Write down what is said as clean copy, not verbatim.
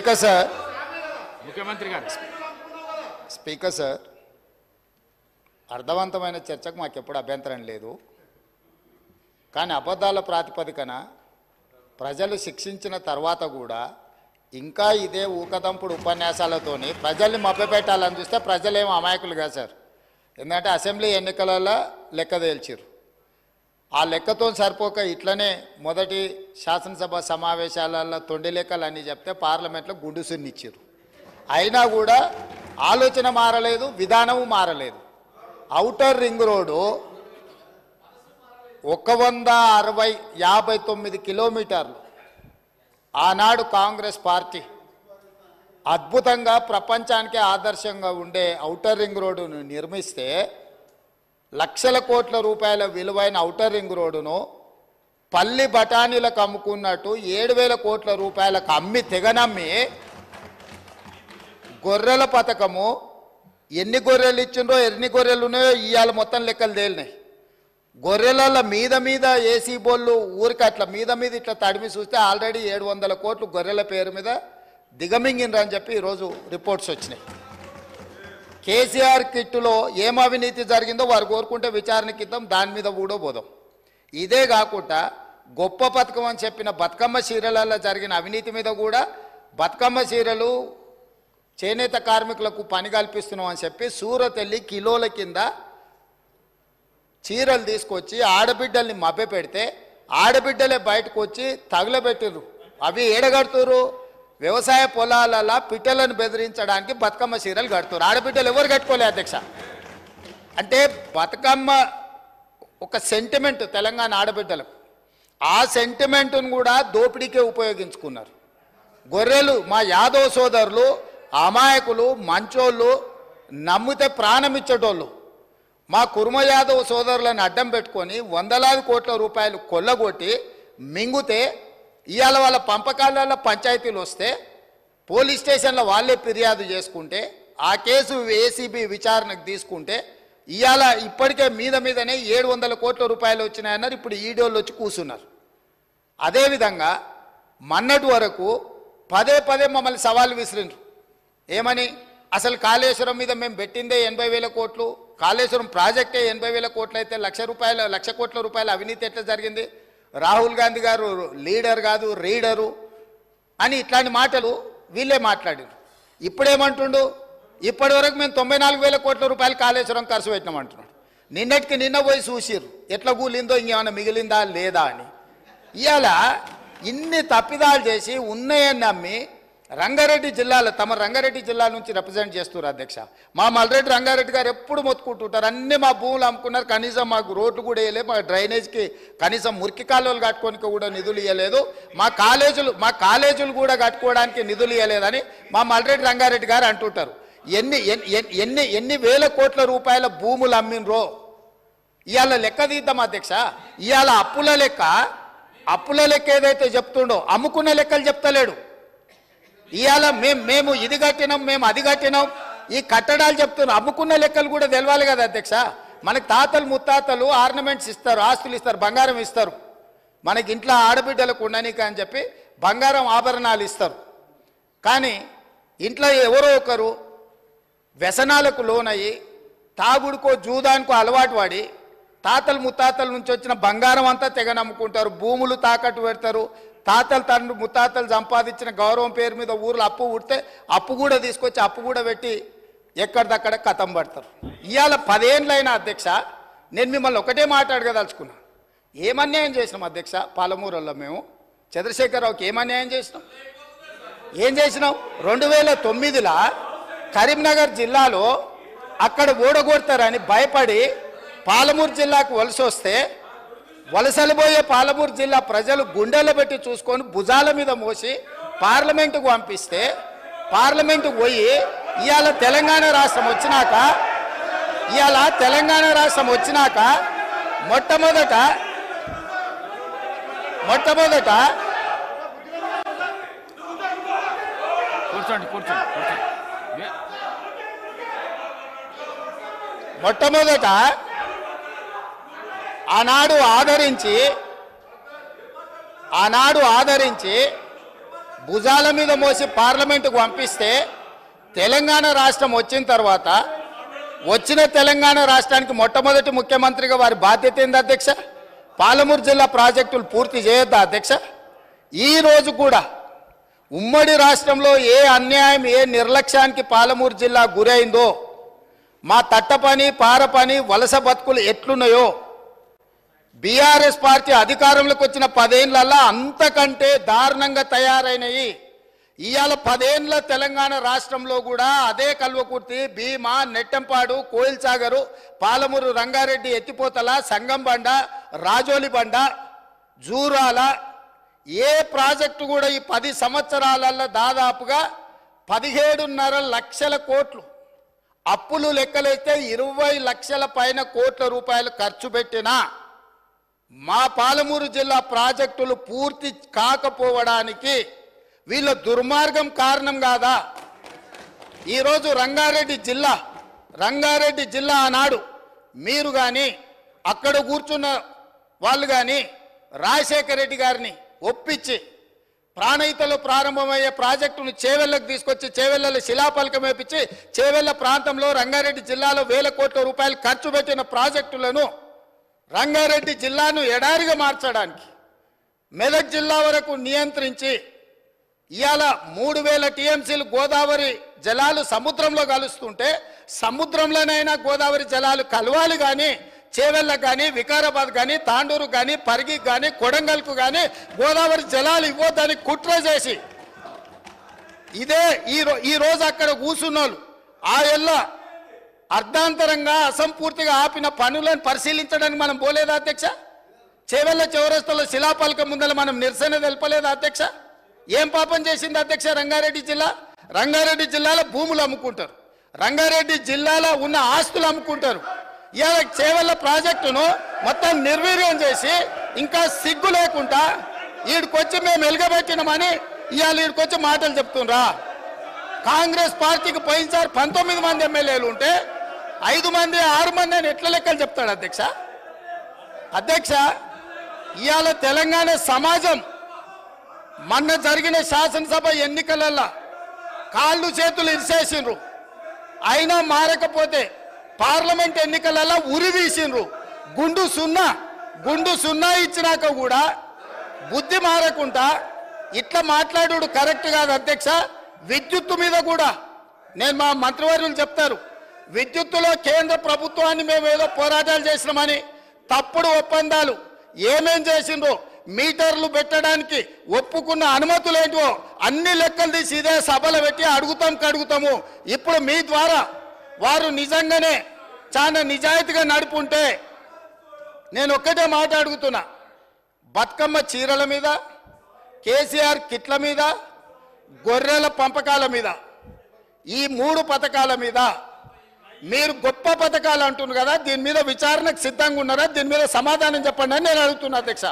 Speaker sir, ముఖ్యమంత్రి గారు. Speaker sir, అర్థవంతమైన చర్చకు మాకు ఎప్పుడు అభ్యంతరం లేదు. కానీ అబద్ధాల ప్రాతిపదికన ప్రజలు శిక్షించిన తర్వాత కూడా ఇంకా ఇదే ఊకదంపుడు ఉపన్యాసాలతోని ప్రజల్ని మభ్యపెట్టాలని చూస్తే ప్రజలేమో అమాయకులు కాదు సార్. ఎందుకంటే అసెంబ్లీ ఎన్నికలలో లెక్క తేల్చారు. ఆ లెక్కతో సరిపోక ఇట్లనే మొదటి శాసనసభ సమావేశాలలో తొండి లెక్కలు అన్నీ చెప్తే పార్లమెంట్లో గుండుసునిచ్చారు. అయినా కూడా ఆలోచన మారలేదు, విధానము మారలేదు. ఔటర్ రింగ్ రోడ్డు 159 కిలోమీటర్లు ఆనాడు కాంగ్రెస్ పార్టీ అద్భుతంగా ప్రపంచానికే ఆదర్శంగా ఉండే ఔటర్ రింగ్ రోడ్డును నిర్మిస్తే లక్షల కోట్ల రూపాయల విలువైన ఔటర్ రింగ్ రోడ్డును పల్లి బఠానీలకు అమ్ముకున్నట్టు 7,000 కోట్ల రూపాయలకు అమ్మి తెగనమ్మి గొర్రెల పథకము ఎన్ని గొర్రెలు ఇచ్చిండ్రో ఎన్ని గొర్రెలు ఉన్నాయో ఇవాళ మొత్తం లెక్కలు తేలినాయి. గొర్రెల మీద ఏసీ బోళ్ళు ఊరికి అట్లా మీద ఇట్లా తడిమి చూస్తే ఆల్రెడీ 700 కోట్లు గొర్రెల పేరు మీద దిగమింగినరని చెప్పి ఈరోజు రిపోర్ట్స్ వచ్చినాయి. కేసీఆర్ కిట్టులో ఏం అవినీతి జరిగిందో వారు కోరుకుంటే విచారణకి ఇద్దాం, దాని మీద కూడా పోదాం. ఇదే కాకుండా గొప్ప పథకం అని చెప్పిన బతుకమ్మ చీరలలో జరిగిన అవినీతి మీద కూడా బతుకమ్మ చీరలు చేనేత కార్మికులకు పని కల్పిస్తున్నాం అని చెప్పి సూరత్ వెళ్ళి కిలోల కింద చీరలు తీసుకొచ్చి ఆడబిడ్డల్ని మభ్య పెడితే ఆడబిడ్డలే బయటకు వచ్చి తగులబెట్టిర్రు. అవి ఏడగడుతురు వ్యవసాయ పొలాలలో పిట్టలను బెదిరించడానికి బతుకమ్మ చీరలు కడుతురు. ఆడబిడ్డలు ఎవరు కట్టుకోలే అధ్యక్ష. అంటే బతుకమ్మ ఒక సెంటిమెంట్ తెలంగాణ ఆడబిడ్డలకు, ఆ సెంటిమెంట్ను కూడా దోపిడీకే ఉపయోగించుకున్నారు. గొర్రెలు మా యాదవ్ సోదరులు అమాయకులు, మంచోళ్ళు, నమ్మితే ప్రాణం ఇచ్చేటోళ్ళు మా కుర్మ యాదవ్ సోదరులను అడ్డం పెట్టుకొని 100,000 కోట్ల రూపాయలు కొల్లగొట్టి మింగుతే ఇవాళ వాళ్ళ పంపకాలలో పంచాయతీలు వస్తే పోలీస్ స్టేషన్లో వాళ్ళే ఫిర్యాదు చేసుకుంటే ఆ కేసు ఏసీబీ విచారణకు తీసుకుంటే ఇవాళ ఇప్పటికే మీదనే 700 కోట్ల రూపాయలు వచ్చినాయన్నారు. ఇప్పుడు ఈడోళ్ళు వచ్చి కూర్చున్నారు. అదేవిధంగా మొన్నటి వరకు పదే మమ్మల్ని సవాలు విసిరిండ్రు. ఏమని? అసలు కాళేశ్వరం మీద మేము పెట్టిందే 80,000 కోట్లు, కాళేశ్వరం ప్రాజెక్టే 80,000 కోట్లు అయితే 1,00,000 కోట్ల రూపాయల అవినీతి ఎట్లా జరిగింది? రాహుల్ గాంధీ గారు లీడర్ కాదు రీడరు అని ఇట్లాంటి మాటలు వీళ్ళే మాట్లాడారు. ఇప్పుడేమంటుండు? ఇప్పటి వరకు మేము 94,000 కోట్ల రూపాయలు కాళేశ్వరం ఖర్చు పెట్టినామంటున్నాడు. నిన్నటికి నిన్న పోయి చూసిర్రు ఎట్లా కూలిందో, ఇంకేమైనా మిగిలిందా లేదా అని. ఇవాళ ఇన్ని తప్పిదాలు చేసి ఉన్నాయని నమ్మి రంగారెడ్డి జిల్లాలో తమ రంగారెడ్డి జిల్లా నుంచి రిప్రజెంట్ చేస్తున్నారు అధ్యక్ష. మా మల్రెడ్డి రంగారెడ్డి గారు ఎప్పుడు మొత్తుకుంటుంటారు, అన్నీ మా భూములు అమ్ముకున్నారు, కనీసం మాకు రోడ్లు కూడా వేయలేదు, మా డ్రైనేజ్కి కనీసం మురికి కాలువలు కట్టుకోనికి కూడా నిధులు ఇవ్వలేదు, మా కాలేజీలు కూడా కట్టుకోవడానికి నిధులు ఇవ్వలేదని మా మల్రెడ్డి రంగారెడ్డి గారు అంటుంటారు. ఎన్ని వేల కోట్ల రూపాయల భూములు అమ్మినరో ఇవాళ లెక్క తీద్దాం అధ్యక్ష. ఇవాళ అప్పుల లెక్క ఏదైతే చెప్తుండో అమ్ముకున్న లెక్కలు చెప్తలేడు. ఇవాళ మేము ఇది కట్టినాం, మేము అది కట్టినాం, ఈ కట్టడాలు చెప్తున్నాం. అమ్ముకున్న లెక్కలు కూడా తెలవాలి కదా అధ్యక్ష. మనకు తాతలు ముత్తాతలు ఆర్నమెంట్స్ ఇస్తారు, ఆస్తులు ఇస్తారు, బంగారం ఇస్తారు. మనకి ఇంట్లో ఆడబిడ్డలకు ఉండనీక అని చెప్పి బంగారం ఆభరణాలు ఇస్తారు. కానీ ఇంట్లో ఎవరో ఒకరు వ్యసనాలకు లోనయ్యి తాగుడుకో జూదానికో అలవాటు పడి తాతలు ముత్తాతల నుంచి వచ్చిన బంగారం అంతా తెగ నమ్ముకుంటారు, భూములు తాకట్టు పెడతారు. తాతలు ముత్తాతలు సంపాదించిన గౌరవం పేరు మీద ఊర్లో అప్పు పుడితే అప్పు కూడా తీసుకొచ్చి అప్పు కూడా పెట్టి ఎక్కడిదక్కడ కథం పడతారు. ఇవాళ 10 ఏళ్ళైనా అధ్యక్ష నేను మిమ్మల్ని ఒకటే మాట్లాడగదలుచుకున్నా. ఏమన్యాయం చేసినాం అధ్యక్ష? పాలమూరులో మేము చంద్రశేఖరరావుకి ఏమన్యాయం చేసినాం? 2009లో కరీంనగర్ జిల్లాలో అక్కడ ఓడగొడతారని భయపడి పాలమూరు జిల్లాకు వలస వస్తే వలసలిపోయే పాలమూరు జిల్లా ప్రజలు గుండెలు పెట్టి చూసుకొని భుజాల మీద మోసి పార్లమెంటుకు పంపిస్తే పార్లమెంటుకు పోయి ఇవాళ తెలంగాణ రాష్ట్రం వచ్చినాక మొట్టమొదట ఆనాడు ఆదరించి భుజాల మీద మోసి పార్లమెంటుకు పంపిస్తే తెలంగాణ రాష్ట్రం వచ్చిన తర్వాత వచ్చిన తెలంగాణ రాష్ట్రానికి మొట్టమొదటి ముఖ్యమంత్రిగా వారి బాధ్యత ఏంది అధ్యక్ష? పాలమూరు జిల్లా ప్రాజెక్టులు పూర్తి చేయొద్దా అధ్యక్ష? ఈ రోజు కూడా ఉమ్మడి రాష్ట్రంలో ఏ అన్యాయం ఏ నిర్లక్ష్యానికి పాలమూరు జిల్లా గురైందో, మా తట్టపని పారపని వలస బతుకులు ఎట్లున్నాయో బీఆర్ఎస్ పార్టీ అధికారంలోకి వచ్చిన 10 ఏళ్లలో అంతకంటే దారుణంగా తయారైనవి. ఇవాళ 10 ఏళ్ల తెలంగాణ రాష్ట్రంలో కూడా అదే కల్వకుర్తి, భీమా, నెట్టంపాడు, కోయిల్సాగరు, పాలమూరు, రంగారెడ్డి, ఎత్తిపోతల, సంగంబండ, రాజోలి బండ, జూరాల ఏ ప్రాజెక్టు కూడా ఈ 10 సంవత్సరాలలో దాదాపుగా 17.5 లక్షల కోట్లు అప్పులు లెక్కలైతే 20 లక్షల పైన కోట్ల రూపాయలు ఖర్చు పెట్టినా మా పాలమూరు జిల్లా ప్రాజెక్టులు పూర్తి కాకపోవడానికి వీళ్ళ దుర్మార్గం కారణం కాదా? ఈరోజు రంగారెడ్డి జిల్లా ఆనాడు మీరు కానీ అక్కడ కూర్చున్న వాళ్ళు కానీ రాజశేఖర రెడ్డి గారిని ఒప్పించి ప్రాణహితలో ప్రారంభమయ్యే ప్రాజెక్టును చేవెళ్లకు తీసుకొచ్చి చేవెళ్లలో శిలాఫలకం వేపించి చేవెళ్ల ప్రాంతంలో రంగారెడ్డి జిల్లాలో వేల కోట్ల రూపాయలు ఖర్చు పెట్టిన ప్రాజెక్టులను రంగారెడ్డి జిల్లాను ఎడారిగా మార్చడానికి మెదక్ జిల్లా వరకు నియంత్రించి ఇవాళ 3000 టీఎంసీలు గోదావరి జలాలు సముద్రంలో కలుస్తుంటే సముద్రంలోనైనా గోదావరి జలాలు కలవాలి కానీ చేవెళ్ళకు కానీ వికారాబాద్ కానీ తాండూరు కానీ పరిగికి కానీ కొడంగల్కు కానీ గోదావరి జలాలు ఇవ్వద్దని కుట్ర చేసి ఇదే ఈ రోజు అక్కడ కూర్చున్నోళ్ళు ఆ ఎల్ల అర్ధాంతరంగా అసంపూర్తిగా ఆపిన పనులను పరిశీలించడానికి మనం పోలేదా అధ్యక్ష? చేవెళ్ళ చౌరస్తాలో శిలాఫలకం ముందర మనం నిరసన తెలపలేదా అధ్యక్ష? ఏం పాపం చేసింది అధ్యక్ష రంగారెడ్డి జిల్లా? రంగారెడ్డి జిల్లాలో భూములు అమ్ముకుంటారు, రంగారెడ్డి జిల్లాలో ఉన్న ఆస్తులు అమ్ముకుంటారు. ఇవాళ చేవెళ్ళ ప్రాజెక్టును మొత్తం నిర్వీర్యం చేసి ఇంకా సిగ్గు లేకుండా ఈడికొచ్చి మేము వెలుగబెట్టినామని ఇవాళ ఈడికొచ్చి మాటలు చెప్తుండ్రా? కాంగ్రెస్ పార్టీకి పోయినసారి 19 మంది ఎమ్మెల్యేలు ఉంటే 5 మంది 6 మంది అని ఎట్లా లెక్కలు చెప్తాడు అధ్యక్ష? ఇవాళ తెలంగాణ సమాజం మొన్న జరిగిన శాసనసభ ఎన్నికలలో కాళ్ళు చేతులు ఇరిసేసిండ్రు, అయినా మారకపోతే పార్లమెంట్ ఎన్నికలలో ఉరి తీసిండ్రు. గుండు సున్నా ఇచ్చినాక కూడా బుద్ధి మారకుండా ఇట్లా మాట్లాడు కరెక్ట్ కాదు అధ్యక్ష. విద్యుత్తు మీద కూడా నేను మా మంత్రివర్యులు చెప్తారు, విద్యుత్తులో కేంద్ర ప్రభుత్వాన్ని మేము ఏదో పోరాటాలు చేసినామని తప్పుడు ఒప్పందాలు ఏమేం చేసిండ్రో మీటర్లు పెట్టడానికి ఒప్పుకున్న అనుమతులు ఏంటో అన్ని లెక్కలు తీసి ఇదే సభలు పెట్టి కడుగుతాము. ఇప్పుడు మీ ద్వారా వారు నిజంగానే చాలా నిజాయితీగా నడుపుంటే నేను ఒక్కటే మాట అడుగుతున్నా, బతుకమ్మ చీరల మీద, కేసీఆర్ కిట్ల మీద, గొర్రెల పంపకాల మీద, ఈ 3 పథకాల మీద మీరు గొప్ప పథకాలు అంటున్నారు కదా, దీని మీద విచారణకు సిద్ధంగా ఉన్నారా? దీని మీద సమాధానం చెప్పండి అని నేను అడుగుతున్నా అధ్యక్ష.